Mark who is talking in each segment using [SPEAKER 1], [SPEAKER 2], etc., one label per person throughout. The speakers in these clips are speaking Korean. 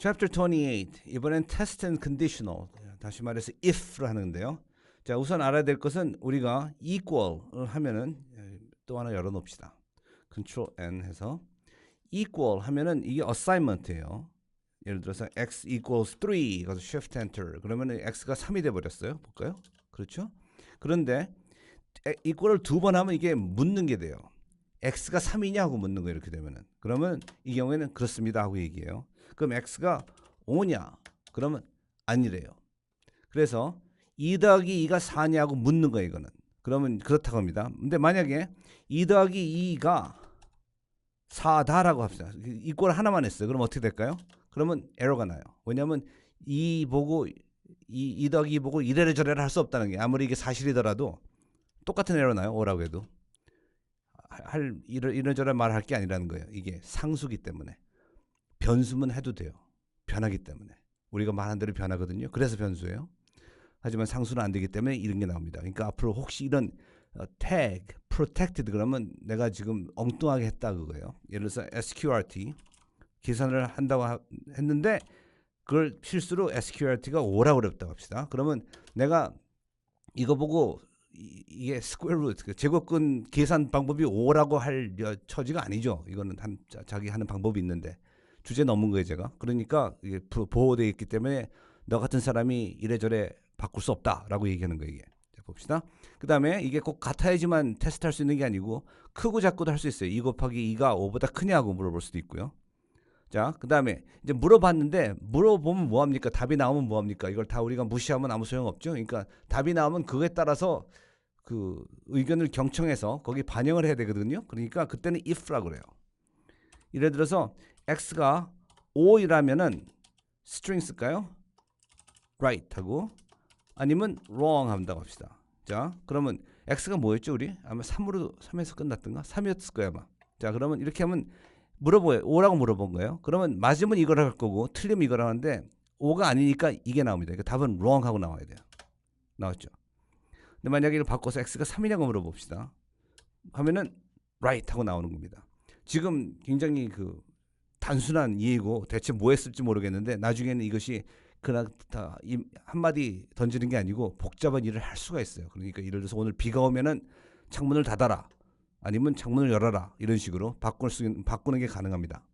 [SPEAKER 1] Chapter 28. 이번엔 test and conditional. 다시 말해서 if를 하는데요. 자, 우선 알아야 될 것은 우리가 equal을 하면은 또 하나 열어놓읍시다. Control N 해서 equal 하면은 이게 assignment예요. 예를 들어서 x equals 3 그래서 shift enter 그러면은 x가 3이 돼 버렸어요. 볼까요? 그렇죠? 그런데 equal을 두 번 하면 이게 묻는 게 돼요. x가 3이냐 하고 묻는 거예요. 이렇게 되면은 그러면 이 경우에는 그렇습니다 하고 얘기해요. 그럼 x가 5냐? 그러면 아니래요. 그래서 2 더하기 2가 4냐고 묻는 거예요. 이거는. 그러면 그렇다고 합니다. 근데 만약에 2 더하기 2가 4다라고 합시다. 이꼴 하나만 했어요. 그럼 어떻게 될까요? 그러면 에러가 나요. 왜냐하면 2 보고 2 더하기 2 보고 이래라 저래라 할 수 없다는 게 아무리 이게 사실이더라도 똑같은 에러 나요. 오라고 해도. 이런저런 말할 게 아니라는 거예요. 이게 상수기 때문에. 변수면 해도 돼요. 변하기 때문에. 우리가 말한 대로 변하거든요. 그래서 변수예요. 하지만 상수는 안 되기 때문에 이런 게 나옵니다. 그러니까 앞으로 혹시 이런 tag, protected 그러면 내가 지금 엉뚱하게 했다 그거예요. 예를 들어서 sqrt 계산을 한다고 했는데 그걸 실수로 sqrt가 5라고 그랬다고 합시다. 그러면 내가 이거 보고 이게 스퀘어 루트 제곱근 계산 방법이 5라고 할 처지가 아니죠. 이거는 자기 하는 방법이 있는데 주제 넘은 거예요 제가. 그러니까 이게 보호되어 있기 때문에 너 같은 사람이 이래저래 바꿀 수 없다라고 얘기하는 거예요 이게. 자, 봅시다. 그 다음에 이게 꼭 같아야지만 테스트할 수 있는 게 아니고 크고 작고도 할 수 있어요. 2 곱하기 2가 5보다 크냐고 물어볼 수도 있고요. 자, 그 다음에 이제 물어봤는데 물어보면 뭐합니까? 답이 나오면 뭐합니까? 이걸 다 우리가 무시하면 아무 소용없죠. 그러니까 답이 나오면 그거에 따라서 그 의견을 경청해서 거기 반영을 해야 되거든요. 그러니까 그때는 if라고 그래요. 예를 들어서 x가 5이라면은 string 쓸까요? right 하고 아니면 wrong 한다고 합시다. 자, 그러면 x가 뭐였죠, 우리? 아마 3에서 끝났던가? 3이었을 거야, 아마. 자, 그러면 이렇게 하면 물어봐요. 5라고 물어본 거예요. 그러면 맞으면 이걸 할 거고 틀리면 이걸 하는데 5가 아니니까 이게 나옵니다. 그러니까 답은 wrong 하고 나와야 돼요. 나왔죠? 근데 만약에 이걸 바꿔서 x가 3이냐고 물어봅시다. 하면은 right 하고 나오는 겁니다. 지금 굉장히 그 단순한 이해고 대체 뭐 했을지 모르겠는데 나중에는 이것이 그냥 다 한마디 던지는 게 아니고 복잡한 일을 할 수가 있어요. 그러니까 예를 들어서 오늘 비가 오면은 창문을 닫아라. 아니면 창문을 열어라. 이런 식으로 바꾸는 게 가능합니다.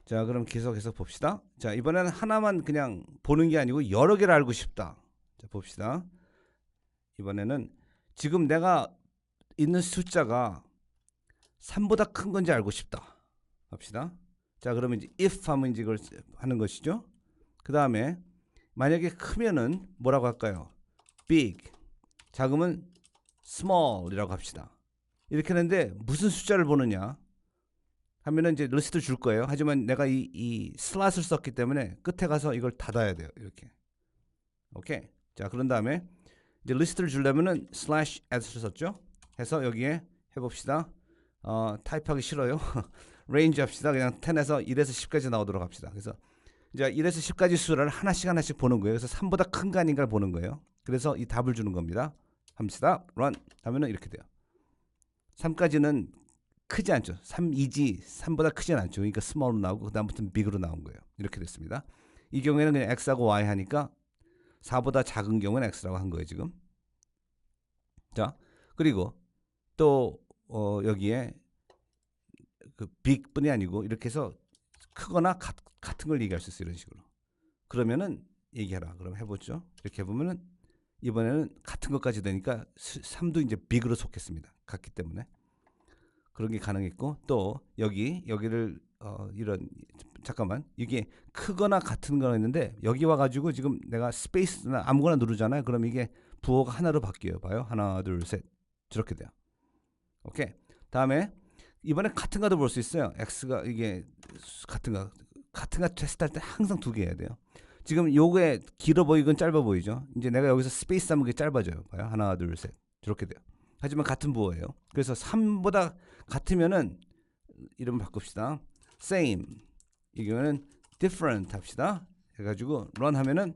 [SPEAKER 1] 자, 그럼 계속해서 봅시다. 자, 이번에는 하나만 그냥 보는 게 아니고 여러 개를 알고 싶다. 자, 봅시다. 이번에는 지금 내가 있는 숫자가 3보다 큰 건지 알고 싶다. 합시다. 자, 그러면 이제 if 하면 이제 이걸 하는 것이죠. 그 다음에 만약에 크면은 뭐라고 할까요? big. 작으면 small이라고 합시다. 이렇게 하는데 무슨 숫자를 보느냐 하면은 이제 리스트 줄 거예요. 하지만 내가 이 슬롯을 썼기 때문에 끝에 가서 이걸 닫아야 돼요. 이렇게. 오케이. 자, 그런 다음에 이제 리스트를 주려면은 slash as를 썼죠. 해서 여기에 해봅시다. 타입하기 싫어요. range 합시다. 그냥 10에서 1에서 10까지 나오도록 합시다. 그래서 이제 1에서 10까지 수를 하나씩 보는 거예요. 그래서 3보다 큰가 아닌가를 보는 거예요. 그래서 이 답을 주는 겁니다. 합시다. run 하면은 이렇게 돼요. 3까지는 크지 않죠. 3이지 3보다 크진 않죠. 그러니까 small로 나오고 그다음부터는 big으로 나온 거예요. 이렇게 됐습니다. 이 경우에는 그냥 x하고 y 하니까 4보다 작은 경우는 x라고 한 거예요, 지금. 자, 그리고 또 여기에 그 big뿐이 아니고 이렇게 해서 크거나 같은 걸 얘기할 수 있어요. 이런 식으로. 그러면은 얘기하라. 그럼 해보죠. 이렇게 해보면은 이번에는 같은 것까지 되니까 3도 이제 big으로 속했습니다. 같기 때문에. 그런 게 가능했고 또 여기를 이런 잠깐만 이게 크거나 같은 거가 있는데 여기 와가지고 지금 내가 스페이스나 아무거나 누르잖아요. 그럼 이게 부호가 하나로 바뀌어요. 봐요. 하나 둘 셋 저렇게 돼요. 오케이. 다음에 이번에 같은 거도 볼 수 있어요. x가 이게 같은 거 테스트할 때 항상 2개 해야 돼요. 지금 요게 길어 보이건 짧아 보이죠. 이제 내가 여기서 스페이스 하면 그게 짧아져요. 봐요. 하나 둘 셋 저렇게 돼요. 하지만 같은 부호예요. 그래서 3보다 같으면은 이름 바꿉시다. same. 이 경우는 different 합시다. 해가지고 run 하면은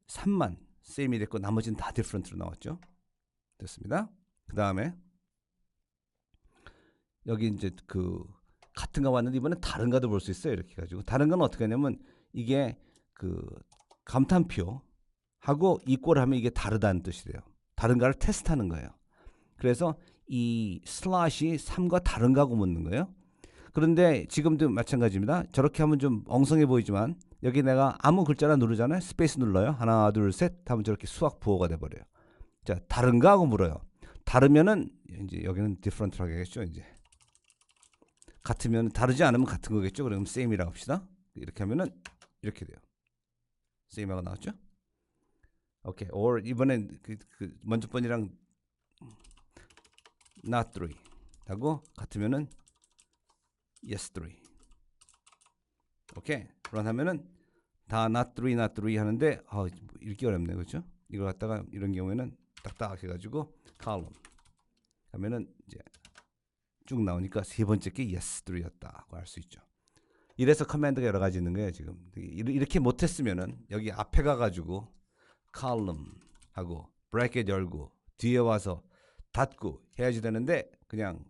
[SPEAKER 1] 3만 same이 됐고 나머지는 다 different로 나왔죠. 됐습니다. 그 다음에 여기 이제 그 같은 거 왔는데 이번엔 다른 가도 볼 수 있어요. 이렇게 가지고 다른 건 어떻게 하냐면 이게 그 감탄표하고 이꼴하면 이게 다르다는 뜻이 돼요. 다른가를 테스트하는 거예요. 그래서 이 슬롯이 3과 다른가고 묻는 거예요. 그런데 지금도 마찬가지입니다. 저렇게 하면 좀 엉성해 보이지만 여기 내가 아무 글자나 누르잖아요. 스페이스 눌러요. 하나 둘 셋 하면 저렇게 수학 부호가 돼버려요. 자, 다른가 하고 물어요. 다르면은 이제 여기는 different라고 하겠죠. 이제 같으면 다르지 않으면 같은 거겠죠. 그럼 same이라고 합시다. 이렇게 하면은 이렇게 돼요. same하고 나왔죠? 오케이. or 이번엔 그 먼저 번이랑 not three 하고 같으면은 yes three. 오케이. run 하면은 다 not three 하는데 읽기 어렵네. 그렇죠? 이걸 갖다가 이런 경우에는 딱딱 해가지고 column 하면은 이제 쭉 나오니까 세 번째 게 yes 3였다고 할 수 있죠. 이래서 커맨드가 여러 가지 있는 거예요. 지금 이렇게 못했으면은 여기 앞에 가가지고 column 하고 브래켓 열고 뒤에 와서 닫고 해야지 되는데 그냥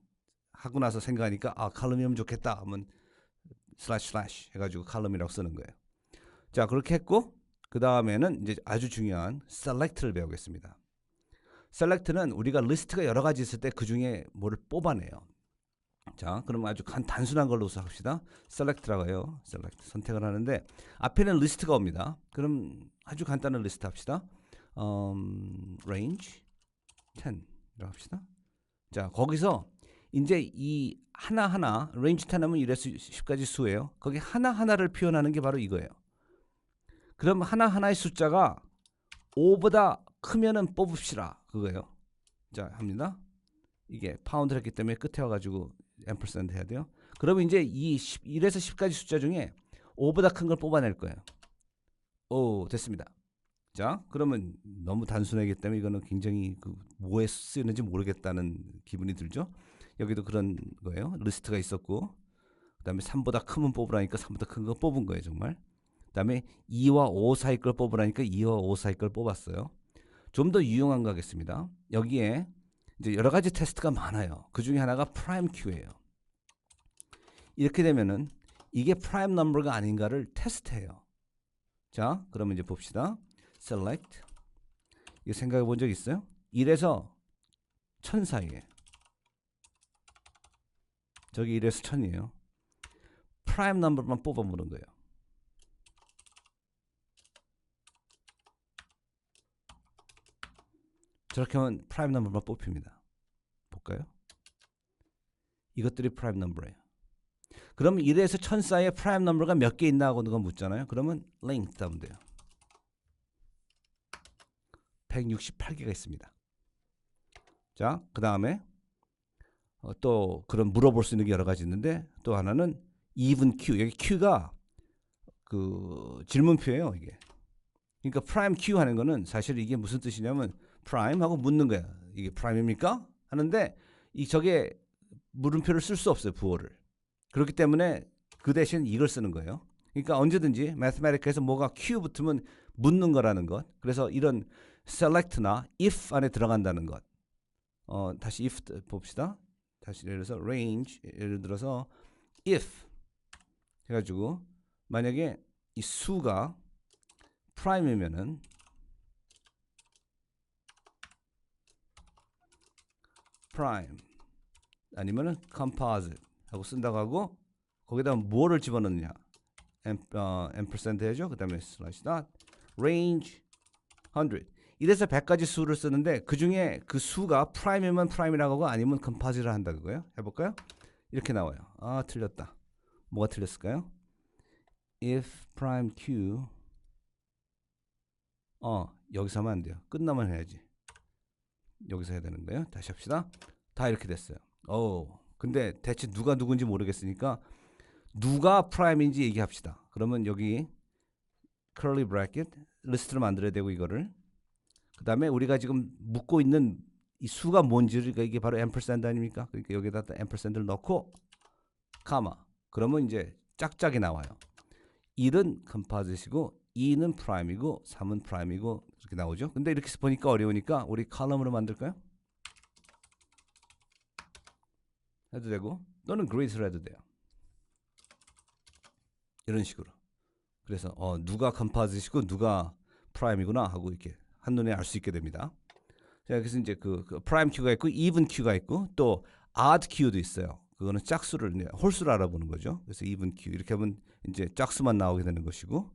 [SPEAKER 1] 하고 나서 생각하니까 column이면 좋겠다 하면 슬래시 해가지고 column이라고 쓰는 거예요. 자, 그렇게 했고 그 다음에는 이제 아주 중요한 select를 배우겠습니다. select는 우리가 리스트가 여러 가지 있을 때 그 중에 뭐를 뽑아내요. 자, 그럼 아주 단순한 걸로 합시다. select라고 해요. select 선택을 하는데 앞에는 리스트가 옵니다. 그럼 아주 간단한 리스트 합시다. range 10이라고 합시다. 자, 거기서 이제 이 하나하나 range 10 하면 1에서 10까지 수예요. 거기 하나하나를 표현하는 게 바로 이거예요. 그럼 하나하나의 숫자가 5보다 크면은 뽑읍시다. 그거예요. 자, 합니다. 이게 파운드를 했기 때문에 끝에 와가지고 앰플샌드 해야 돼요. 그러면 이제 이 1에서 10까지 숫자 중에 5보다 큰 걸 뽑아낼 거예요. 오, 됐습니다. 자, 그러면 너무 단순하기 때문에 이거는 굉장히 뭐에 쓰이는지 모르겠다는 기분이 들죠. 여기도 그런 거예요. 리스트가 있었고 그 다음에 3보다 크면 뽑으라니까 3보다 큰 거 뽑은 거예요. 정말. 그 다음에 2와 5 사이 걸 뽑으라니까 2와 5 사이 걸 뽑았어요. 좀 더 유용한 거 하겠습니다. 여기에 이제 여러 가지 테스트가 많아요. 그 중에 하나가 프라임 큐예요. 이렇게 되면은 이게 프라임 넘버가 아닌가를 테스트해요. 자, 그러면 이제 봅시다. select. 이거 생각해 본 적 있어요? 1에서 1000 사이에. 저기 1에서 1000이에요. 프라임 넘버만 뽑아보는 거예요. 저렇게 하면 프라임 넘버만 뽑힙니다. 볼까요? 이것들이 프라임 넘버예요. 그러면 1에서 1000 사이에 프라임 넘버가 몇 개 있나 하고 그거 묻잖아요. 그러면 length 하면 돼요. 168개가 있습니다. 자, 그 다음에 또 그런 물어볼 수 있는 게 여러 가지 있는데 또 하나는 even q. 여기 q가 그 질문표예요. 이게. 그러니까 prime q 하는 거는 사실 이게 무슨 뜻이냐면 prime 하고 묻는 거야. 이게 prime입니까? 하는데 저게 물음표를 쓸 수 없어요. 부호를. 그렇기 때문에 그 대신 이걸 쓰는 거예요. 그러니까 언제든지 mathematic에서 뭐가 q 붙으면 묻는 거라는 것. 그래서 이런 select나 if 안에 들어간다는 것. 다시 if 봅시다. 다시 예를 들어서 range 예를 들어서 if 해가지고 만약에 이 수가 prime이면은 prime 아니면은 composite 하고 쓴다고 하고 거기다 뭐를 집어넣느냐 ampersand 해야죠. 그 다음에 slash dot range 100 이래서 100가지 수를 쓰는데 그 중에 그 수가 prime이면 prime이라고 하고 아니면 composite를 한다 그거예요. 해볼까요? 이렇게 나와요. 틀렸다. 뭐가 틀렸을까요? if prime q 여기서 하면 안 돼요. 끝나면 해야지. 여기서 해야 되는 거예요. 다시 합시다. 다 이렇게 됐어요. 근데 대체 누가 누군지 모르겠으니까 누가 프라임인지 얘기합시다. 그러면 여기 curly bracket 리스트를 만들어야 되고 이거를 그 다음에 우리가 지금 묻고 있는 이 수가 뭔지를 이게 바로 ampersand 아닙니까? 그러니까 여기다 ampersand를 넣고 카마 그러면 이제 짝짝이 나와요. 1은 composite이고 2는 prime이고 3은 prime이고 이렇게 나오죠. 근데 이렇게 보니까 어려우니까 우리 컬럼으로 만들까요? 해도 되고 또는 grid로 해도 돼요. 이런 식으로. 그래서 누가 컴포지트이고 누가 프라임이구나 하고 이렇게 한눈에 알 수 있게 됩니다. 자, 그래서 이제 그 프라임 큐가 있고 even 큐가 있고 또 odd 큐도 있어요. 그거는 짝수를 홀수를 알아보는 거죠. 그래서 even 큐 이렇게 하면 이제 짝수만 나오게 되는 것이고,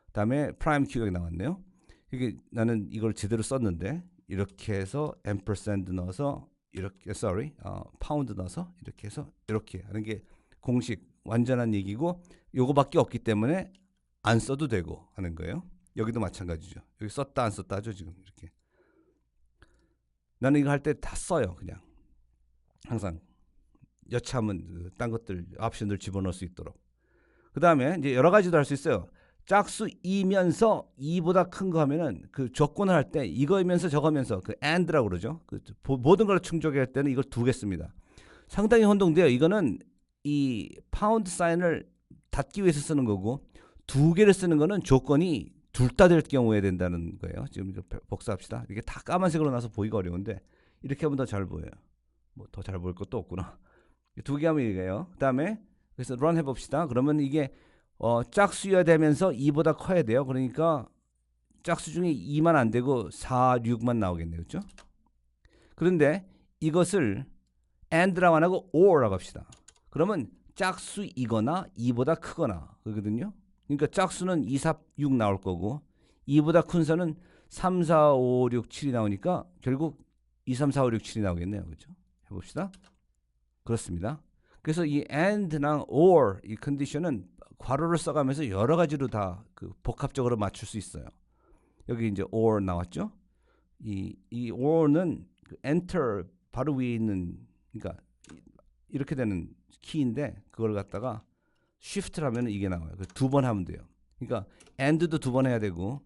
[SPEAKER 1] 그다음에 프라임 큐가 나왔네요. 이게 나는 이걸 제대로 썼는데 이렇게 해서 ampersand 넣어서 이렇게 파운드 넣어서 이렇게 해서 이렇게 하는 게 공식 완전한 얘기고, 요거밖에 없기 때문에 안 써도 되고 하는 거예요. 여기도 마찬가지죠. 여기 썼다 안 썼다 하죠 지금 이렇게. 나는 이거 할 때 다 써요. 그냥 항상 여차하면 딴 것들 옵션들 집어넣을 수 있도록. 그 다음에 이제 여러 가지도 할 수 있어요. 짝수 이면서 2보다 큰 거 하면은 그 조건을 할 때 이거면서 저거면서 그 and라고 그러죠. 그 모든 걸 충족할 때는 이걸 두 개 씁니다. 상당히 혼동돼요. 이거는 이 파운드 사인을 닫기 위해서 쓰는 거고, 두 개를 쓰는 거는 조건이 둘 다 될 경우에 된다는 거예요. 지금 복사합시다. 이게 다 까만색으로 나서 보기가 어려운데 이렇게 하면 더 잘 보여요. 뭐 더 잘 보일 것도 없구나. 두 개 하면 이게요. 그 다음에 그래서 run 해봅시다. 그러면 이게 짝수여야 되면서 2보다 커야 돼요. 그러니까 짝수 중에 2만 안 되고 4, 6만 나오겠네요. 그렇죠? 그런데 이것을 and라고 안 하고 or라고 합시다. 그러면 짝수이거나 2보다 크거나 그거거든요. 그러니까 짝수는 2, 4, 6 나올 거고 2보다 큰 수는 3, 4, 5, 6, 7이 나오니까 결국 2, 3, 4, 5, 6, 7이 나오겠네요. 그렇죠? 해봅시다. 그렇습니다. 그래서 이 and나 or 이 컨디션은 괄호를 써가면서 여러 가지로 다 그 복합적으로 맞출 수 있어요. 여기 이제 or 나왔죠? 이 or는 그 enter 바로 위에 있는, 그러니까 이렇게 되는 키인데 그걸 갖다가 shift를 하면 이게 나와요. 두 번 하면 돼요. 그러니까 and도 두 번 해야 되고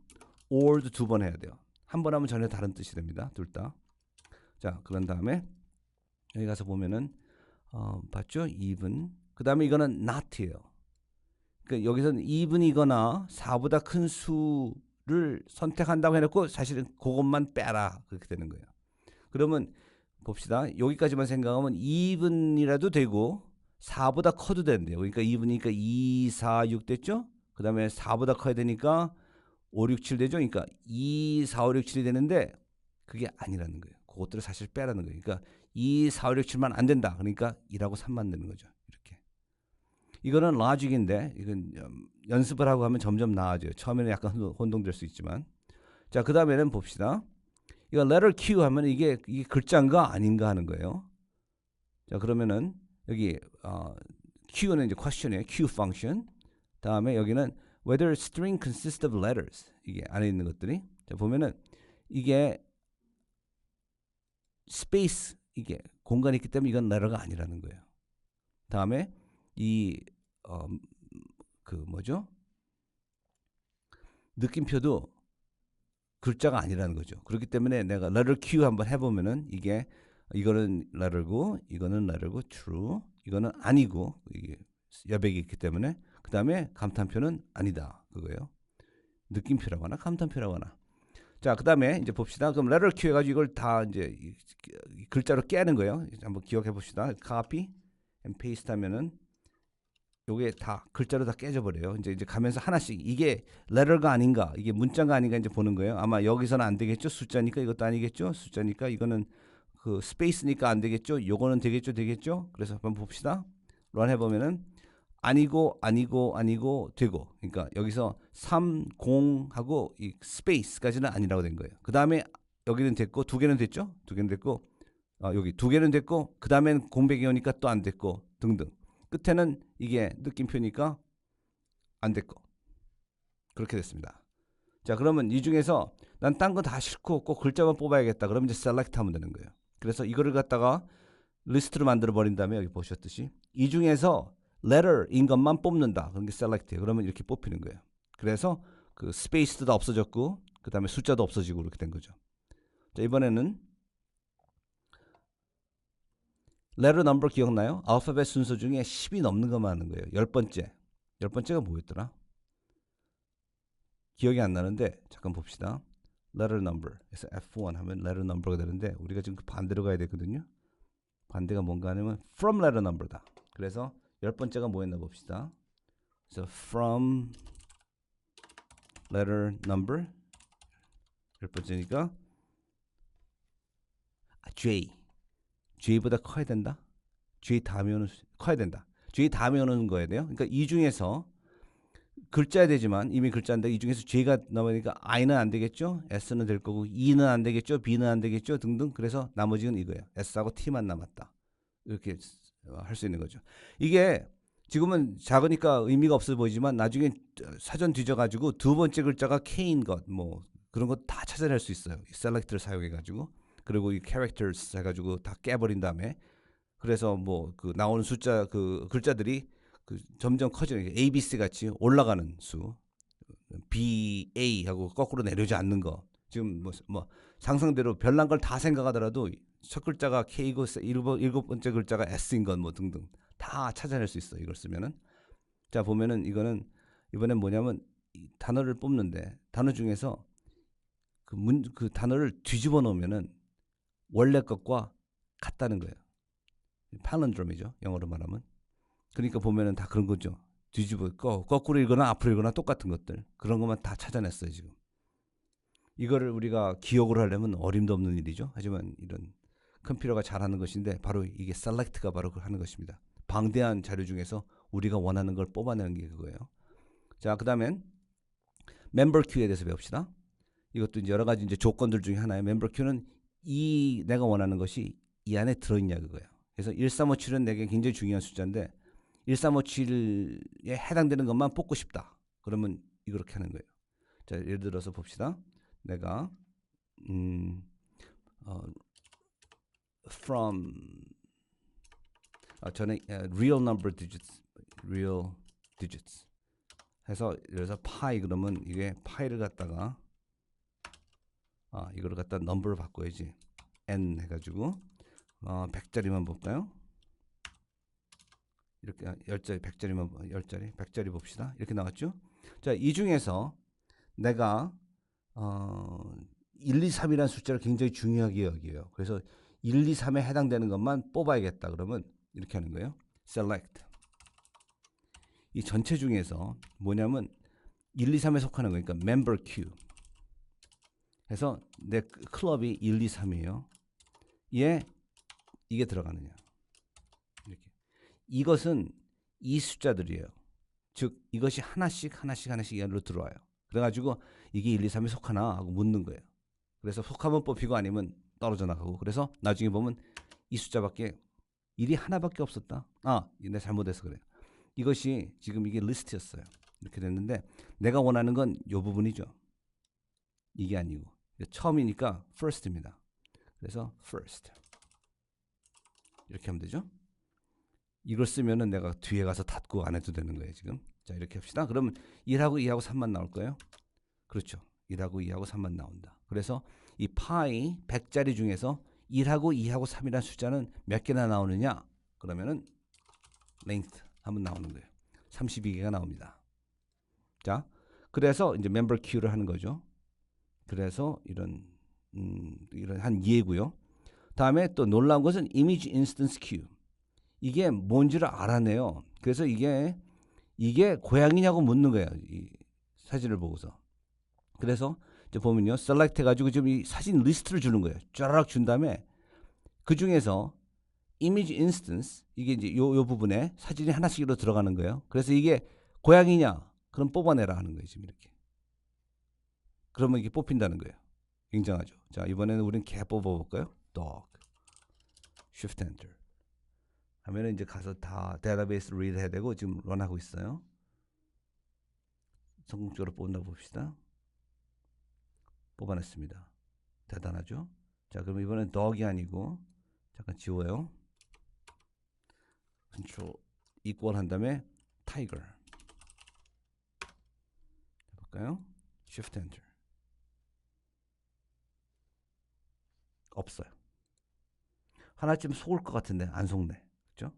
[SPEAKER 1] or도 두 번 해야 돼요. 한 번 하면 전혀 다른 뜻이 됩니다. 둘 다. 자, 그런 다음에 여기 가서 보면은 봤죠? even. 그 다음에 이거는 not이에요. 그러니까 여기서는 even이거나 4보다 큰 수를 선택한다고 해놓고 사실은 그것만 빼라 그렇게 되는 거예요. 그러면 봅시다. 여기까지만 생각하면 even이라도 되고 4보다 커도 되는데요. 그러니까 even이니까 2, 4, 6 됐죠? 그 다음에 4보다 커야 되니까 5, 6, 7 되죠? 그러니까 2, 4, 5, 6, 7이 되는데 그게 아니라는 거예요. 그것들을 사실 빼라는 거예요. 그러니까 2, 4, 5, 6, 7만 안 된다. 그러니까 2라고 3만 되는 거죠. 이렇게. 이거는 로직인데 이건 연습을 하고 하면 점점 나아져요. 처음에는 약간 혼동될 수 있지만. 자, 그 다음에는 봅시다. 이거 letter Q 하면 이게 글자인가 아닌가 하는 거예요. 자, 그러면은 여기 Q는 이제 question이에요. Q function. 다음에 여기는 whether string consists of letters. 이게 안에 있는 것들이. 자, 보면은 이게 space, 이게 공간이 있기 때문에 이건 letter가 아니라는 거예요. 다음에 이 그 뭐죠? 느낌표도 글자가 아니라는 거죠. 그렇기 때문에 내가 letter Q 한번 해보면은 이거는 letter고 이거는 letter고 true, 이거는 아니고 이게 여백이 있기 때문에, 그 다음에 감탄표는 아니다 그거예요. 느낌표라고 하나 감탄표라고 하나. 자, 그 다음에 이제 봅시다. 그럼 letter Q 해가지고 이걸 다 이제 글자로 깨는 거예요. 한번 기억해 봅시다. copy and paste 하면은 요게 다 글자로 다 깨져버려요. 이제 가면서 하나씩 이게 letter가 아닌가, 이게 문자가 아닌가 이제 보는 거예요. 아마 여기서는 안 되겠죠. 숫자니까 이것도 아니겠죠. 숫자니까 이거는 그 스페이스니까 안 되겠죠. 요거는 되겠죠. 그래서 한번 봅시다. 런 해보면은 아니고 되고, 그러니까 여기서 3, 0 하고 이 스페이스까지는 아니라고 된 거예요. 그 다음에 여기는 됐고 두 개는 됐죠. 두 개는 됐고 여기 두 개는 됐고 그 다음엔 공백이 오니까 또 안 됐고 등등. 끝에는 이게 느낌표니까 안 됐고 그렇게 됐습니다. 자, 그러면 이 중에서 난 딴 거 다 싫고 꼭 글자만 뽑아야겠다. 그러면 이제 셀렉트 하면 되는 거예요. 그래서 이거를 갖다가 리스트로 만들어 버린 다음에 여기 보셨듯이 이 중에서 letter인 것만 뽑는다. 그런 게 select예요. 그러면 이렇게 뽑히는 거예요. 그래서 그 스페이스도 없어졌고 그 다음에 숫자도 없어지고 그렇게 된 거죠. 자, 이번에는 letter number 기억나요? 알파벳 순서 중에 10이 넘는 것만 하는 거예요. 10번째가 뭐였더라? 기억이 안 나는데 잠깐 봅시다. letter number. 그래서 F1 하면 letter number가 되는데 우리가 지금 반대로 가야 되거든요. 반대가 뭔가 하냐면 from letter number다. 그래서 10번째가 뭐였나 봅시다. 그래서 from letter number 열 번째니까 J보다 커야 된다. J 다음에 오는 커야 된다. J 다음에 오는 거야 돼요. 그러니까 이 중에서 글자야 되지만 이미 글자인데 이 중에서 J가 나오니까 I는 안 되겠죠. S는 될 거고 E는 안 되겠죠. B는 안 되겠죠. 등등. 그래서 나머지는 이거예요. S하고 T만 남았다. 이렇게 할 수 있는 거죠. 이게 지금은 작으니까 의미가 없어 보이지만 나중에 사전 뒤져가지고 두 번째 글자가 K인 것 뭐 그런 거 다 찾아낼 수 있어요. select를 사용해가지고 그리고 이 characters 해가지고 다 깨버린 다음에 그래서 뭐 그 나오는 숫자 그 글자들이 그 점점 커지는 게 ABC 같이 올라가는 수 BA 하고 거꾸로 내려오지 않는 거 지금 뭐 상상대로 별난 걸 다 생각하더라도 첫 글자가 K고 일곱 번째 글자가 S인 건 뭐 등등 다 찾아낼 수 있어 이걸 쓰면은 자 보면은 이거는 이번엔 뭐냐면 이 단어를 뽑는데 단어 중에서 그 단어를 뒤집어 놓으면은 원래 것과 같다는 거예요. 팔런드롬이죠 영어로 말하면. 그러니까 보면은 다 그런 거죠. 뒤집어 거꾸로 읽거나 앞으로 읽거나 똑같은 것들 그런 것만 다 찾아냈어요 지금. 이거를 우리가 기억을 하려면 어림도 없는 일이죠. 하지만 이런 컴퓨터가 잘하는 것인데 바로 이게 셀렉트가 바로 하는 것입니다. 방대한 자료 중에서 우리가 원하는 걸 뽑아내는 게 그거예요. 자, 그다음엔 멤버 큐에 대해서 배웁시다. 이것도 이제 여러 가지 이제 조건들 중에 하나예요. 멤버 큐는 이 내가 원하는 것이 이 안에 들어있냐 그거예요. 그래서 1357은 내게 굉장히 중요한 숫자인데 1357에 해당되는 것만 뽑고 싶다. 그러면 이렇게 하는 거예요. 자, 예를 들어서 봅시다. 내가 from 전에 real number digits 해서 예를 들어서 파이 그러면 이게 파이를 갖다가 이거를 갖다 number를 바꿔야지 n 해가지고 100짜리만 볼까요? 이렇게 10짜리 100짜리만 10짜리 100짜리 봅시다. 이렇게 나왔죠? 자, 이 중에서 내가 1, 2, 3이라는 숫자를 굉장히 중요하게 여겨요. 그래서 1, 2, 3에 해당되는 것만 뽑아야겠다. 그러면 이렇게 하는 거예요. select. 이 전체 중에서 뭐냐면 1, 2, 3에 속하는 거니까 member queue. 해서 내 클럽이 1, 2, 3이에요. 얘 이게 들어가느냐. 이렇게. 이것은 이 숫자들이에요. 즉 이것이 하나씩 얘로 들어와요. 그래가지고 이게 1, 2, 3에 속하나 하고 묻는 거예요. 그래서 속하면 뽑히고 아니면 떨어져 나가고 그래서 나중에 보면 이 숫자밖에 일이 하나밖에 없었다. 내가 잘못해서 그래요. 이것이 지금 이게 리스트였어요. 이렇게 됐는데 내가 원하는 건 이 부분이죠. 이게 아니고 처음이니까 first입니다. 그래서 first 이렇게 하면 되죠. 이걸 쓰면은 내가 뒤에 가서 닫고 안 해도 되는 거예요 지금. 자 이렇게 합시다. 그러면 1하고 2하고 3만 나올 거예요. 그렇죠. 1하고 2하고 3만 나온다. 그래서 이 파이 100짜리 중에서 1하고 2하고 3이라는 숫자는 몇 개나 나오느냐? 그러면은 length 하면 나오는 거예요. 32개가 나옵니다. 자, 그래서 이제 member queue를 하는 거죠. 그래서 이런 한 예고요. 다음에 또 놀라운 것은 image instance queue. 이게 뭔지를 알아내요. 그래서 이게 고양이냐고 묻는 거예요. 이 사진을 보고서. 그래서 이제 보면요. select 해가지고 지금 이 사진 리스트를 주는 거예요. 쫘라락 준 다음에 그 중에서 image instance 이게 이제 요 부분에 사진이 하나씩으로 들어가는 거예요. 그래서 이게 고양이냐? 그럼 뽑아내라 하는 거예요. 지금 이렇게. 그러면 이게 뽑힌다는 거예요. 굉장하죠. 자, 이번에는 우리는 개 뽑아볼까요? dog. shift enter. 하면은 이제 가서 다 데이터베이스 리드 해야 되고 지금 런하고 있어요. 성공적으로 뽑나 봅시다. 뽑아냈습니다. 대단하죠? 자, 그럼 이번엔 dog이 아니고 잠깐 지워요. 컨트롤 equal 한 다음에 tiger. 해볼까요? shift enter. 없어요. 하나쯤 속을 것 같은데 안 속네. 그렇죠?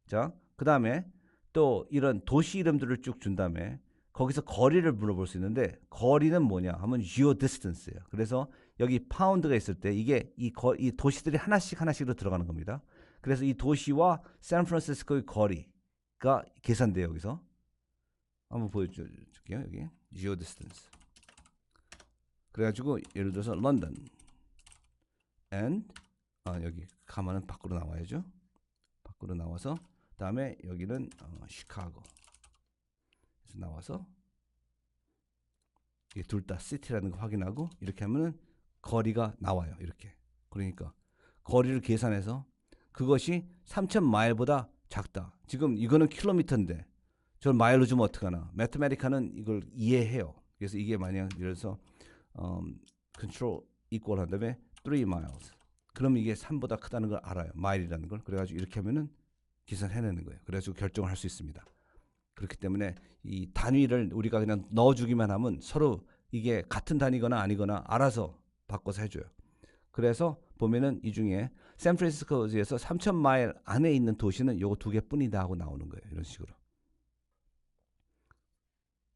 [SPEAKER 1] 자, 그 다음에 또 이런 도시 이름들을 쭉 준 다음에 거기서 거리를 물어볼 수 있는데 거리는 뭐냐 하면 geodistance예요. 그래서 여기 파운드가 있을 때 이게 이 도시들이 하나씩으로 들어가는 겁니다. 그래서 이 도시와 샌프란시스코의 거리가 계산돼요. 여기서 한번 보여줄게요. 여기 geo distance. 그래가지고 예를 들어서 런던 and 여기 가면은 밖으로 나와야죠. 밖으로 나와서 다음에 여기는 시카고. 그래서 나와서 이게 둘 다 시티라는 거 확인하고 이렇게 하면은 거리가 나와요. 이렇게. 그러니까 거리를 계산해서 그것이 3,000마일보다 작다. 지금 이거는 킬로미터인데 저를 마일로 주면 어떡하나. 매트메리카는 이걸 이해해요. 그래서 이게 만약 예를 들어서 control equal 한 다음에 3 miles. 그럼 이게 3보다 크다는 걸 알아요. 마일이라는 걸. 그래가지고 이렇게 하면은 계산해내는 거예요. 그래가지고 결정을 할 수 있습니다. 그렇기 때문에 이 단위를 우리가 그냥 넣어주기만 하면 서로 이게 같은 단위거나 아니거나 알아서 바꿔서 해줘요. 그래서 보면은 이 중에 샌프란시스코에서 3,000마일 안에 있는 도시는 요거 2개뿐이다 하고 나오는 거예요. 이런 식으로.